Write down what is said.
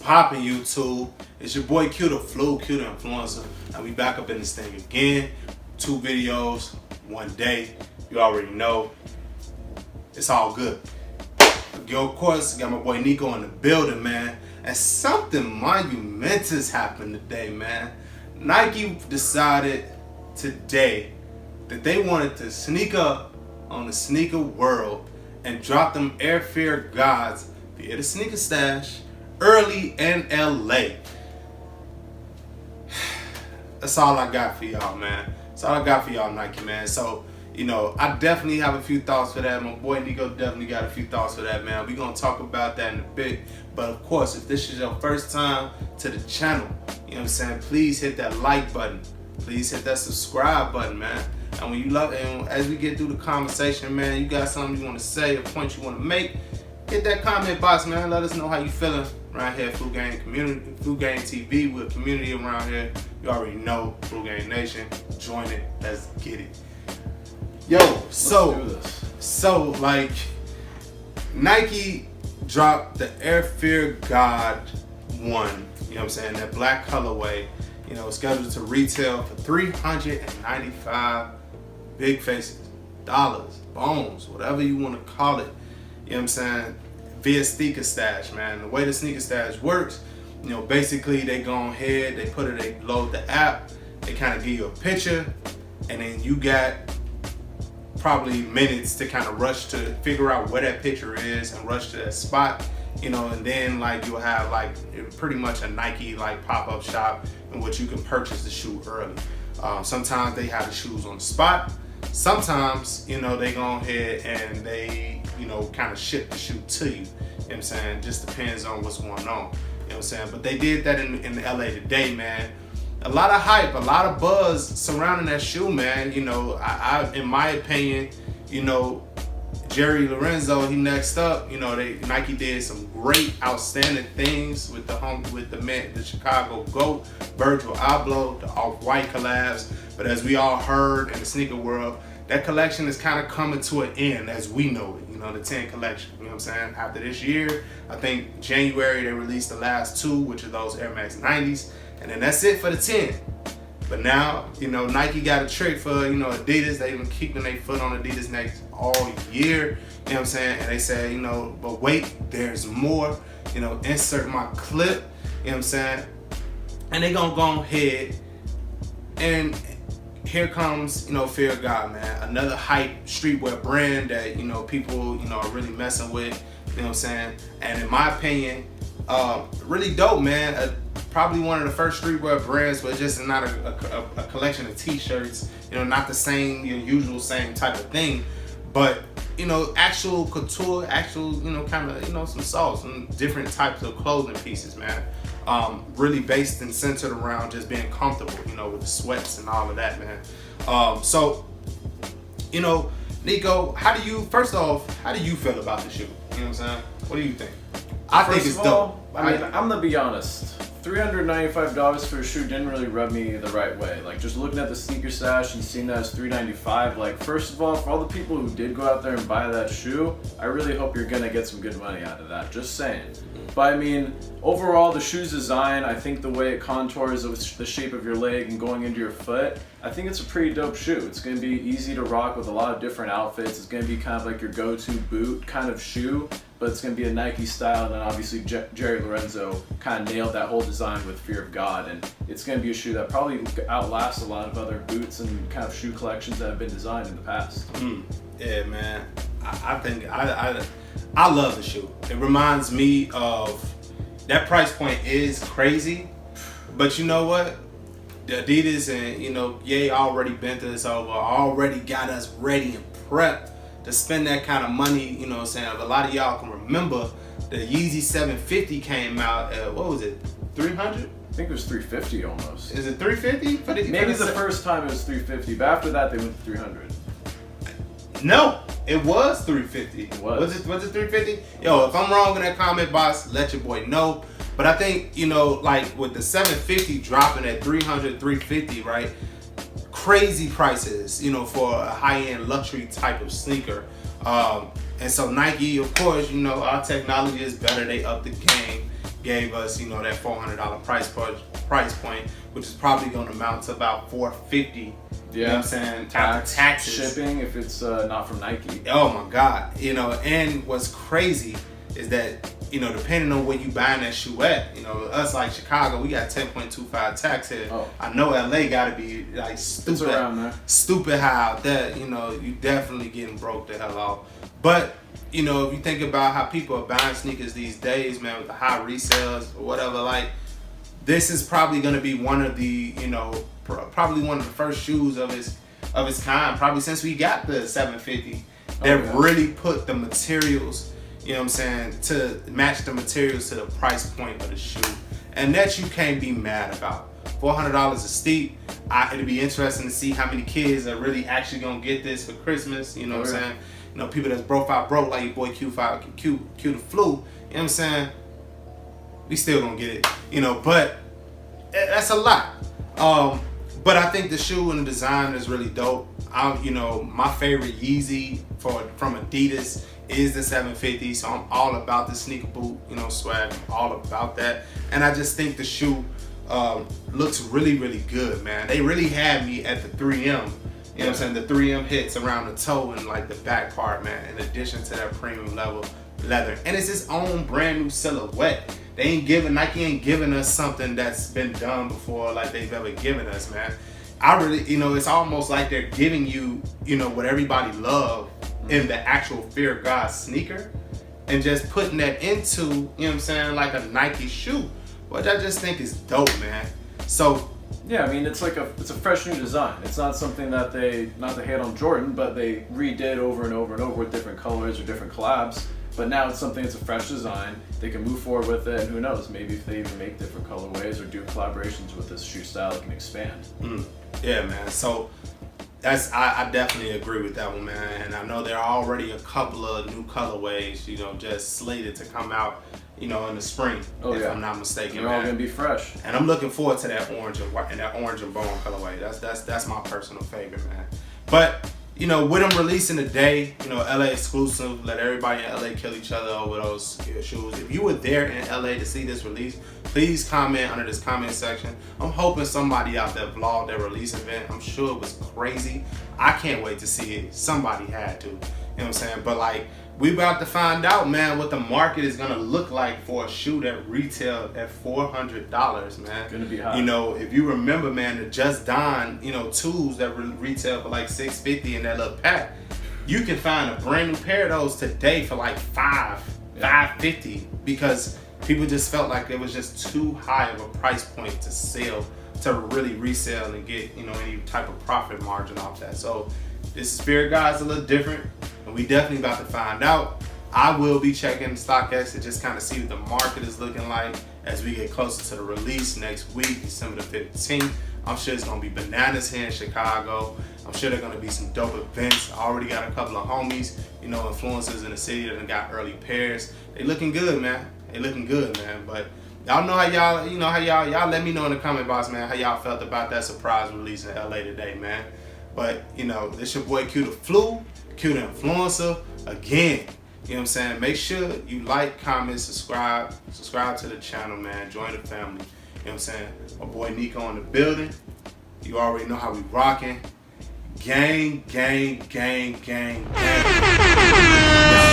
poppin' YouTube? It's your boy Q the Flu, Q the Influencer, and we back up in this thing again. 2 videos, 1 day. You already know. It's all good. Yo, of course, got my boy Nico in the building, man. And something monumentous happened today, man. Nike decided today that they wanted to sneak up on the sneaker world and drop them Air Fear Gods via the sneaker stash early in LA. That's all I got for y'all, man. That's all I got for y'all, Nike, man. So, you know, I definitely have a few thoughts for that. My boy Nico definitely got a few thoughts for that, man. We're going to talk about that in a bit. But, of course, if this is your first time to the channel, you know what I'm saying, please hit that like button. Please hit that subscribe button, man. And when you love, and as we get through the conversation, man, you got something you want to say, a point you want to make, hit that comment box, man. Let us know how you feeling around here at Flu Gang Community, Flu Gang TV. We're a community around here. You already know, Flu Gang Nation. Join it. Let's get it. Yo, so like, Nike dropped the Air Fear God 1. You know what I'm saying? That black colorway. You know, scheduled to retail for $395 big faces, dollars, bones, whatever you want to call it. You know what I'm saying? Via sneaker stash, man. The way the sneaker stash works, you know, basically they go ahead, they load the app, they kind of give you a picture, and then you got probably minutes to kind of rush to figure out where that picture is and rush to that spot, you know, and then like you'll have like pretty much a Nike like pop-up shop in which you can purchase the shoe early. Sometimes they have the shoes on the spot. Sometimes, you know, they go ahead and they, you know, kind of ship the shoe to you. You know what I'm saying? Just depends on what's going on. You know what I'm saying? But they did that in LA today, man. A lot of hype, a lot of buzz surrounding that shoe, man. You know, I in my opinion, you know, Jerry Lorenzo, he next up. You know, Nike did some great, outstanding things with the Chicago GOAT, Virgil Abloh, the Off-White collabs. But as we all heard in the sneaker world, that collection is kind of coming to an end as we know it. You know, the 10 collection. You know what I'm saying? After this year, I think January they released the last 2, which are those Air Max 90s, and then that's it for the 10. But now, you know, Nike got a trick for, you know, Adidas. They've been keeping their foot on Adidas' neck all year. You know what I'm saying? And they said, you know, but wait, there's more. You know, insert my clip. You know what I'm saying? And they gonna go ahead and here comes, you know, Fear of God, man. Another hype streetwear brand that, you know, people, you know, are really messing with. You know what I'm saying? And in my opinion, really dope, man. Probably one of the first streetwear brands, but just not a collection of t-shirts, you know, not the same, your usual same type of thing, but, you know, actual couture, actual, you know, kind of, you know, some different types of clothing pieces, man. Really based and centered around just being comfortable, you know, with the sweats and all of that, man. So, you know, Nico, first off, how do you feel about the shoe? You know what I'm saying? What do you think? I think it's dope. I mean, I'm gonna be honest. $395 for a shoe didn't really rub me the right way. Like, just looking at the sneaker stash and seeing that as $395, like, first of all, for all the people who did go out there and buy that shoe, I really hope you're gonna get some good money out of that, just saying. But I mean, overall, the shoe's design, I think the way it contours the shape of your leg and going into your foot, I think it's a pretty dope shoe. It's gonna be easy to rock with a lot of different outfits. It's gonna be kind of like your go-to boot kind of shoe, but it's gonna be a Nike style, and then obviously Jerry Lorenzo kind of nailed that whole design with Fear of God, and it's gonna be a shoe that probably outlasts a lot of other boots and kind of shoe collections that have been designed in the past. Yeah, man. I think I love the shoe. It reminds me of, that price point is crazy, but you know what? The Adidas and, you know, Ye already bent us over, already got us ready and prepped to spend that kind of money. You know what I'm saying? A lot of y'all can remember the Yeezy 750 came out at, what was it, 300? I think it was 350 almost. Is it 350? Maybe the first time it was 350, but after that they went to 300. No, it was 350. It was it 350? Yo, if I'm wrong in that comment box, let your boy know. But I think, you know, like with the 750 dropping at 300, 350, right? Crazy prices, you know, for a high-end luxury type of sneaker. And so Nike, of course, you know, our technology is better. They up the game. gave us, you know, that $400 price point, which is probably going to amount to about $450. You know what I'm saying? After taxes, shipping, if it's not from Nike. Oh my God. You know, and what's crazy is that, you know, depending on where you buying that shoe at, you know, us like Chicago, we got 10.25 tax here. Oh. I know LA got to be like It's around there. stupid high out there. You know, you definitely getting broke the hell off. But, you know, if you think about how people are buying sneakers these days, man, with the high resales or whatever, like, this is probably going to be one of the, you know, probably one of the first shoes of its kind, probably since we got the 750. That really put the materials, you know what I'm saying, to match the materials to the price point of the shoe. And that you can't be mad about. $400 is steep. It'll be interesting to see how many kids are really actually going to get this for Christmas, you know what I'm saying? You know, people that's broke like your boy Q the Flu, you know what I'm saying? We still gonna get it, you know, but that's a lot. But I think the shoe and the design is really dope. You know, my favorite Yeezy from Adidas is the 750, so I'm all about the sneaker boot, you know, swag. I'm all about that, and I just think the shoe looks really, really good, man. They really had me at the 3M. You know what I'm saying? The 3M hits around the toe and like the back part, man, in addition to that premium level leather. And it's its own brand new silhouette. Nike ain't giving us something that's been done before like they've ever given us, man. I really, you know, it's almost like they're giving you, you know, what everybody loved in the actual Fear of God sneaker and just putting that into, you know what I'm saying, like a Nike shoe, which I just think is dope, man. So, yeah, I mean, it's a fresh new design. It's not something that not to hate on Jordan, but they redid over and over and over with different colors or different collabs. But now it's something that's a fresh design. They can move forward with it, and who knows, maybe if they even make different colorways or do collaborations with this shoe style, it can expand. Yeah, man. So I definitely agree with that one, man. And I know there are already a couple of new colorways, you know, just slated to come out, you know, in the spring, if I'm not mistaken. They're all gonna be fresh. And I'm looking forward to that orange and white and that orange and bone colorway. That's my personal favorite, man. But you know, with them releasing today, you know, LA exclusive, let everybody in LA kill each other over those shoes. If you were there in LA to see this release, please comment under this comment section. I'm hoping somebody out there vlogged their release event. I'm sure it was crazy. I can't wait to see it. Somebody had to. You know what I'm saying? But like, we about to find out, man, what the market is gonna look like for a shoe that retailed at $400, man. Gonna be hot. You know, if you remember, man, the Just Don, you know, twos that retail for like $650 in that little pack, you can find a brand new pair of those today for like $550 because people just felt like it was just too high of a price point to sell, to really resell and get, you know, any type of profit margin off that. So this Spirit Guide's a little different, and we definitely about to find out. I will be checking StockX to just kind of see what the market is looking like as we get closer to the release next week, December the 15th. I'm sure it's gonna be bananas here in Chicago. I'm sure there are gonna be some dope events. I already got a couple of homies, you know, influencers in the city that got early pairs. They looking good, man. They looking good, man. But y'all know how y'all let me know in the comment box, man, how y'all felt about that surprise release in LA today, man. But, you know, this your boy Q the Flu, Q the Influencer. Again, you know what I'm saying? Make sure you like, comment, subscribe to the channel, man. Join the family. You know what I'm saying? My boy Nico in the building. You already know how we rocking. Gang, gang, gang, gang, gang.